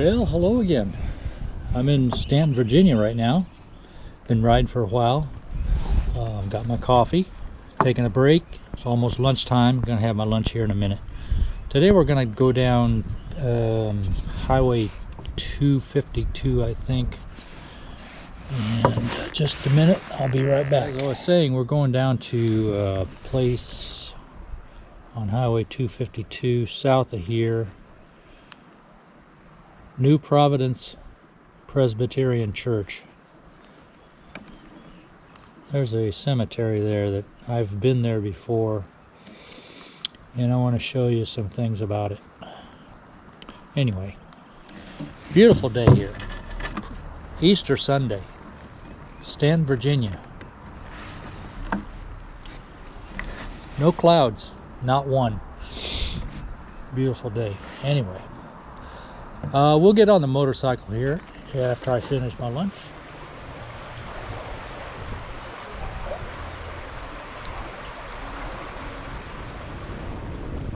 Well, hello again. I'm in Staunton, Virginia right now. Been riding for a while. Got my coffee, taking a break. It's almost lunchtime. Gonna have my lunch here in a minute. Today we're gonna go down Highway 252, I think. And just a minute, I'll be right back. As I was saying, we're going down to a place on Highway 252 south of here. New Providence Presbyterian Church. There's a cemetery there that I've been there before, and I want to show you some things about it. Anyway, beautiful day here. Easter Sunday, Staunton, Virginia. No clouds, not one. Beautiful day. Anyway, we'll get on the motorcycle here after I finish my lunch.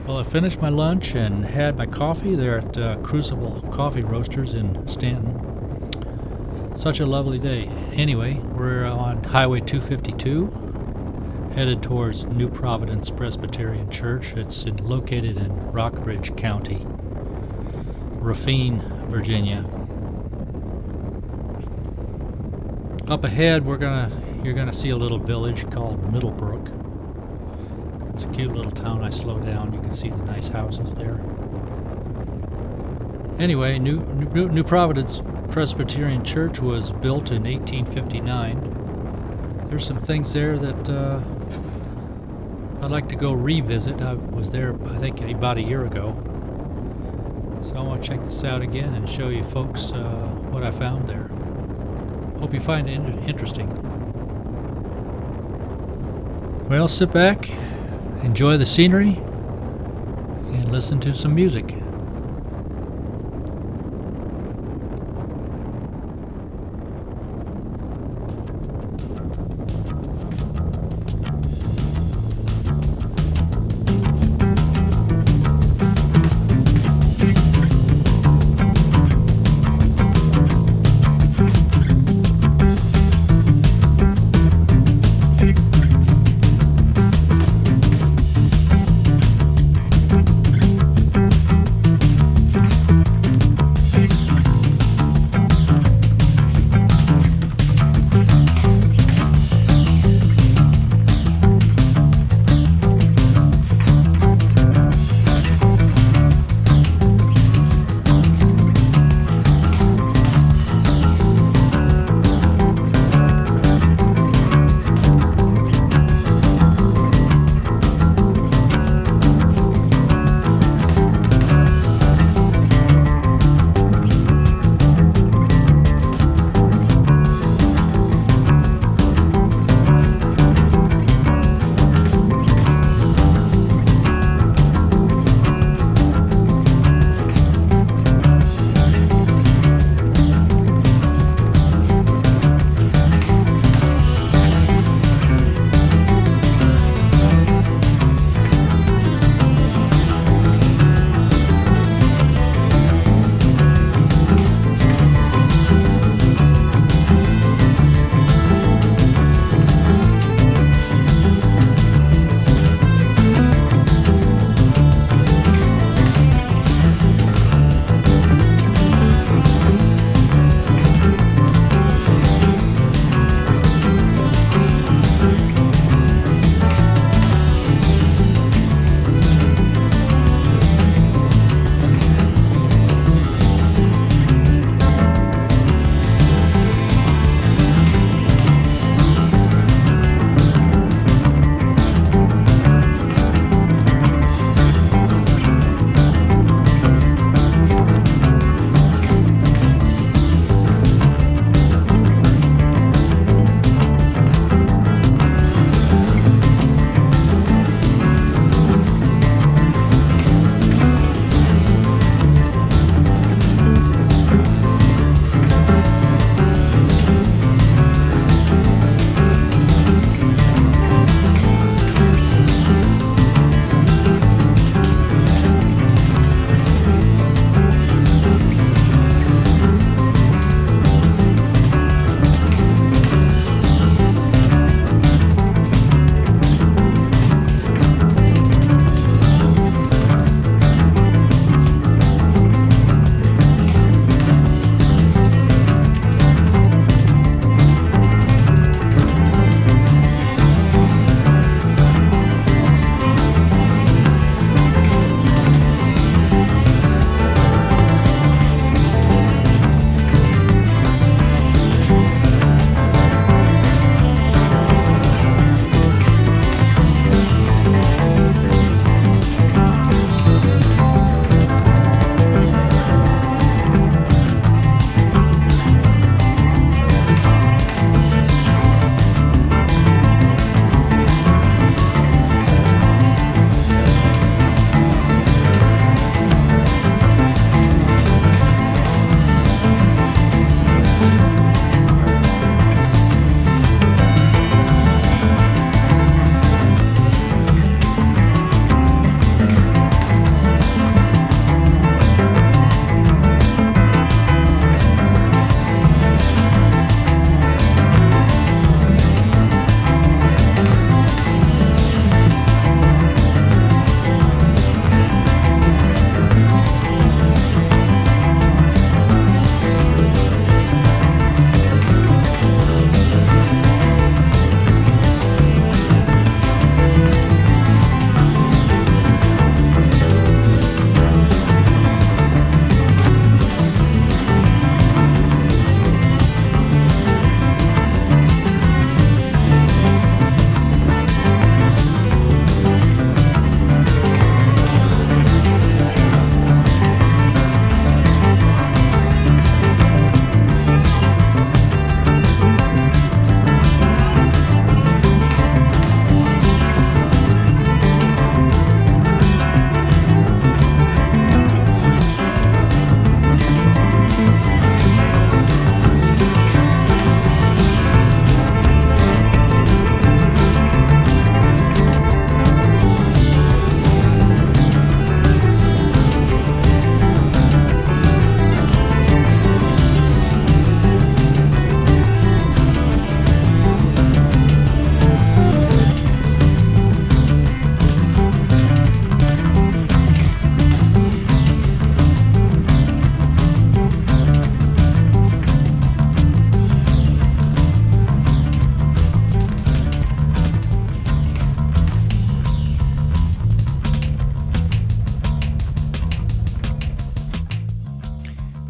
Well, I finished my lunch and had my coffee there at Crucible Coffee Roasters in Staunton. Such a lovely day. Anyway, we're on Highway 252, headed towards New Providence Presbyterian Church. It's located in Rockbridge County, Racine, Virginia. Up ahead, you're gonna see a little village called Middlebrook. It's a cute little town. I slow down. You can see the nice houses there. Anyway, New Providence Presbyterian Church was built in 1859. There's some things there that I'd like to go revisit. I was there, I think, about a year ago. So I want to check this out again and show you folks what I found there. Hope you find it interesting. Well, sit back, enjoy the scenery, and listen to some music.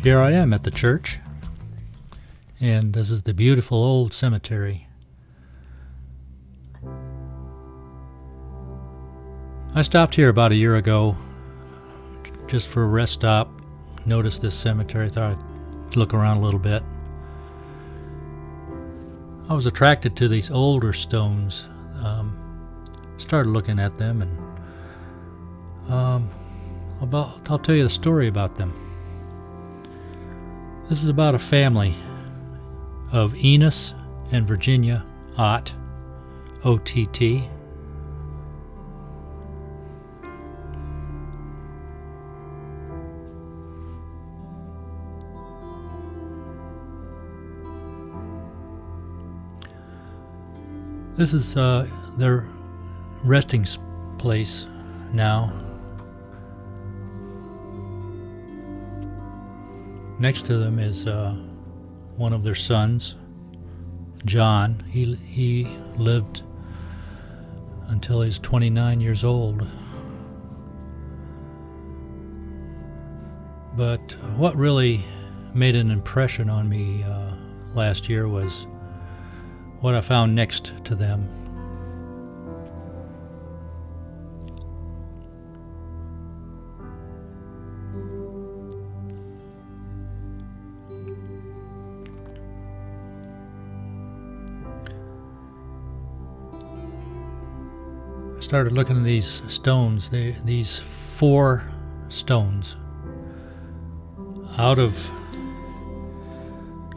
Here I am at the church, and this is the beautiful old cemetery. I stopped here about a year ago just for a rest stop. Noticed this cemetery, thought I'd look around a little bit. I was attracted to these older stones. Started looking at them, and I'll tell you the story about them. This is about a family of Enos and Virginia Ott, O-T-T. This is their resting place now. Next to them is one of their sons, John. He lived until he's 29 years old. But what really made an impression on me last year was what I found next to them. I started looking at these stones, these 4 stones out of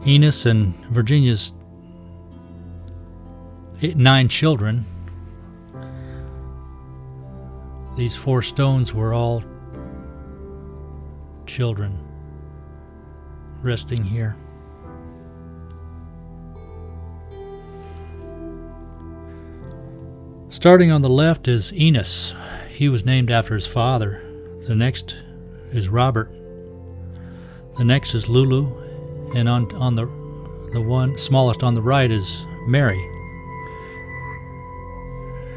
Enos and Virginia's 9 children. These 4 stones were all children resting here. Starting on the left is Enos. He was named after his father. The next is Robert. The next is Lulu, and on the one smallest on the right is Mary.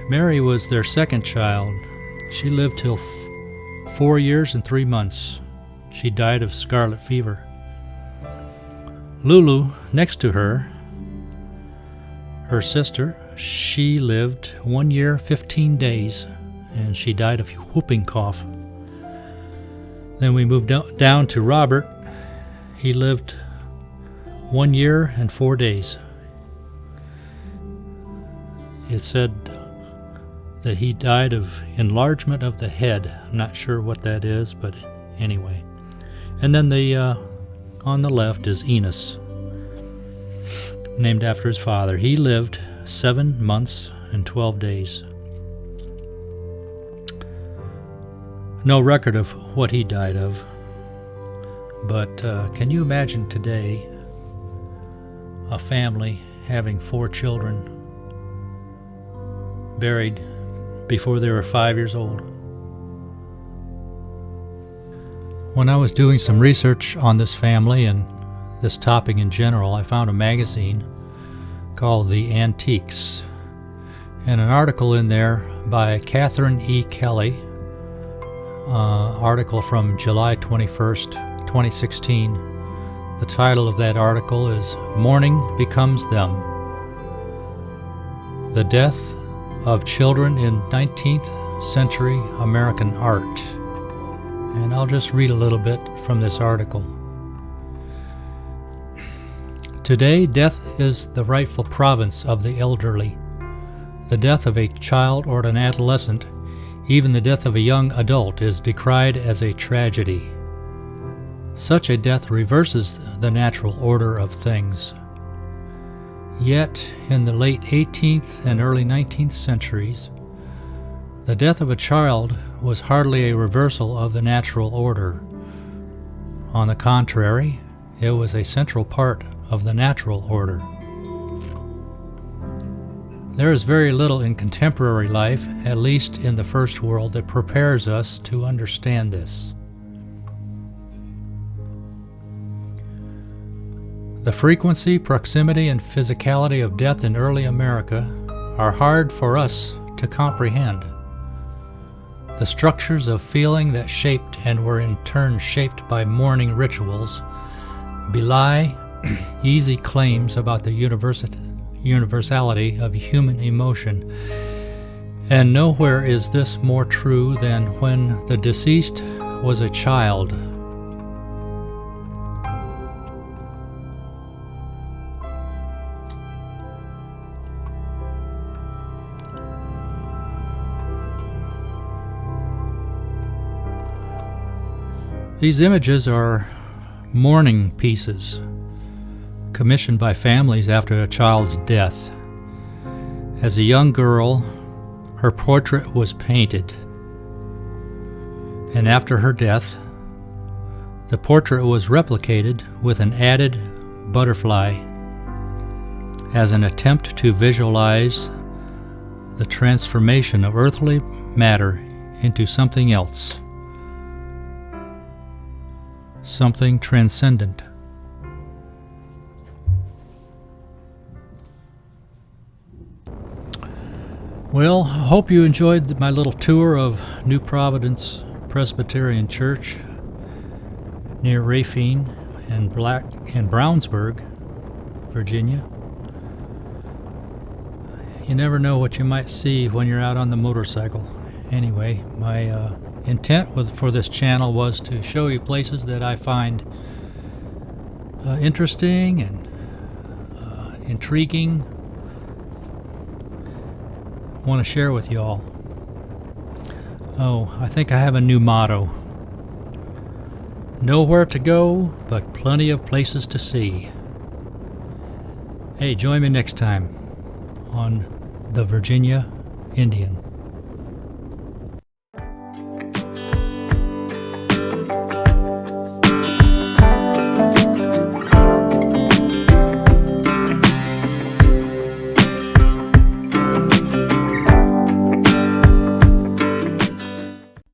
Mary was their second child. She lived till 4 years and 3 months. She died of scarlet fever. Lulu, next to her sister, she lived 1 year, 15 days, and she died of whooping cough. Then we moved down to Robert. He lived 1 year and 4 days. It said that he died of enlargement of the head. I'm not sure what that is, but anyway. And then on the left is Enos, named after his father. He lived 7 months and 12 days. No record of what he died of, but can you imagine today a family having 4 children buried before they were 5 years old? When I was doing some research on this family and this topic in general, I found a magazine called The Antiques, and an article in there by Catherine E. Kelly, article from July 21st, 2016. The title of that article is "Mourning Becomes Them: The Death of Children in 19th Century American Art." And I'll just read a little bit from this article. Today, death is the rightful province of the elderly. The death of a child or an adolescent, even the death of a young adult, is decried as a tragedy. Such a death reverses the natural order of things. Yet, in the late 18th and early 19th centuries, the death of a child was hardly a reversal of the natural order. On the contrary, it was a central part of the natural order. There is very little in contemporary life, at least in the first world, that prepares us to understand this. The frequency, proximity, and physicality of death in early America are hard for us to comprehend. The structures of feeling that shaped and were in turn shaped by mourning rituals belie easy claims about the universality of human emotion. And nowhere is this more true than when the deceased was a child. These images are mourning pieces commissioned by families after a child's death. As a young girl, her portrait was painted, and after her death, the portrait was replicated with an added butterfly as an attempt to visualize the transformation of earthly matter into something else, something transcendent. Well, I hope you enjoyed my little tour of New Providence Presbyterian Church near Rafine and Brownsburg, Virginia. You never know what you might see when you're out on the motorcycle. Anyway, my intent for this channel was to show you places that I find interesting and intriguing. Want to share with you all. Oh, I think I have a new motto. Nowhere to go, but plenty of places to see. Hey, join me next time on the Virginia Indian.